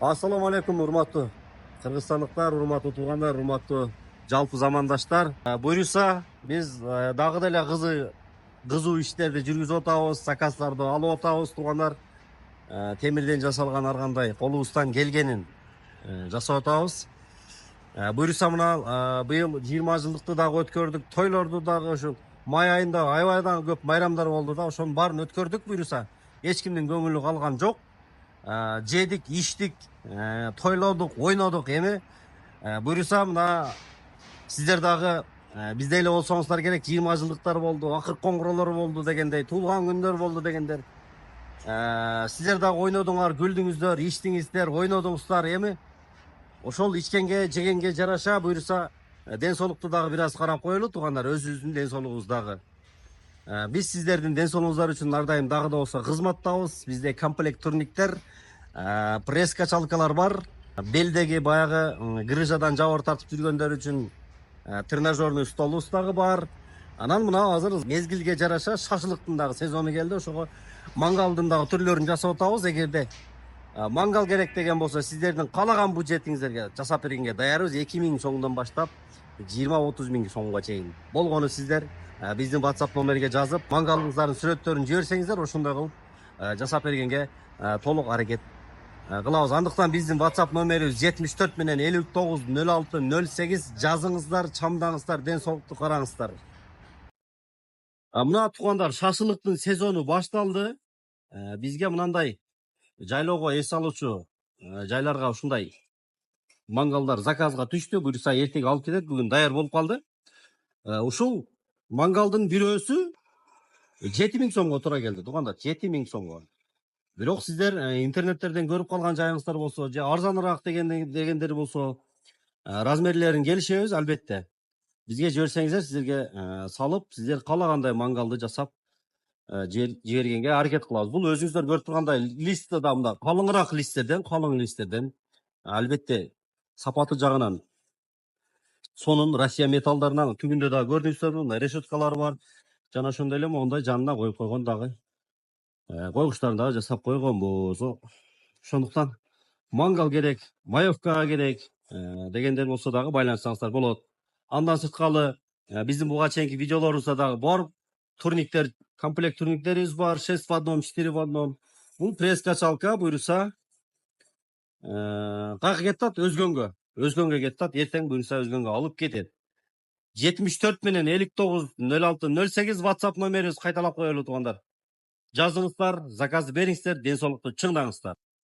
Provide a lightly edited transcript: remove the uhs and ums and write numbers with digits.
Ассаламу алейкум, урматтуу кыргызстандыктар, урматтуу туугандар, урматтуу жалпы замандаштар. Буюрса биз дагы деле кызуу иштерди жүргүзүп атабыз, заказдарды алып атабыз туугандар. Темирден жасалган ар кандай колубуздан келгенин жасап атабыз. Буюрса мына быйыл 20 жылдыкты дагы өткөрдүк, тойлорду дагы ушул май айында аябай дагы көп майрамдар болду да, ошонун баарын өткөрдүк. Буюрса эч кимдин көңүлү калган жок. Жедик, иштик, тойлодук, ойнодук. Эми буюрса мына сиздер дагы биздей эле болсоңуздар керек. 20 жылдыктар болду, акыркы коңгуроолор болду дегендей, туулган күндөр болду дегендер. Сиздер дагы ойнодуңар, күлдүңүздөр, ичтиңиздер, ойнодуңуздар. Эми ошол ичкенге, жегенге жараша буюрса ден соолукту дагы бир аз карап коелу туугандар, өзүбүздүн ден соолугубуз дагы. Биз сиздердин ден соолугуңуздар үчүн ар дайым дагы да болсо кызматтабыз. Бизде комплект турниктер, пресс качалкалар бар. Белдеги баягы грыжадан жабыр тартып жүргөндөр үчүн тренажерный столубуз дагы бар. Анан мына азыр мезгилге жараша шашлыктын дагы сезону келди. Ошого мангалдын дагы түрлөрүн жасап атабыз. Эгерде мангал керек деген болсо, сиздердин каалаган бюджетиңиздерге жасап бергенге даярбыз. 2000 сомдон баштап 20-30 миң сомго чейин. Болгону сиздер биздин WhatsApp номерге жазып, мангалыңыздардын сүрөттөрүн жиберсеңиздер, ошондой кылып жасап бергенге толук аракет кылабыз. Андыктан биздин WhatsApp номерибиз 74 менен 59 06 08. Жазыңыздар, чамдаңыздар, ден соолукту караңыздар. Мына туугандар, шашлыктын сезону башталды. Бизге мынандай жайлоого эс алуучу жайларга ушундай мангалдар заказга түштү. Буюрса эртең алып кетет, бүгүн даяр болуп калды. Ушул мангалдын бирөөсү 7000 сомго туура келди туугандар, 7000 сомго. Бирок сиздер интернеттерден көрүп калган жайыңыздар болсо, же арзаныраак дегендер болсо, размерлерин келишебиз албетте. Бизге жиберсеңиздер, сиздерге салып, сиздер каалагандай мангалды жасап жибергенге аракет кылабыз. Бул өзүңүздөр көрүп тургандай листи да мында калыңыраак листтерден, албетте сапаты жагынан сонун Россия металлдарынан. Түбүндө дагы көрдүңүздөрбү, мындай решеткалар бар. Жана ошондой эле мондай жанына коюп койгон дагы койгучтарын дагы жасап койгонбуз. Ошондуктан мангал керек, маевкага керек дегендер болсо дагы байланышсаңыздар болот. Андан сырткары биздин буга чейинки видеолорубузда дагы бар турниктер, комплект турниктерибиз бар. 6 в 1, 4 в 1. Бул пресс качалка буюрса каяка кетат? Өзгөнгө кетат. Эртең буюрса өзгөнгө алып кетет. 74 менен 59 06 08 WhatsApp номерибиз кайталап коелу туугандар. Жазыңыздар, заказды бериңиздер, ден соолукту чыңдаңыздар.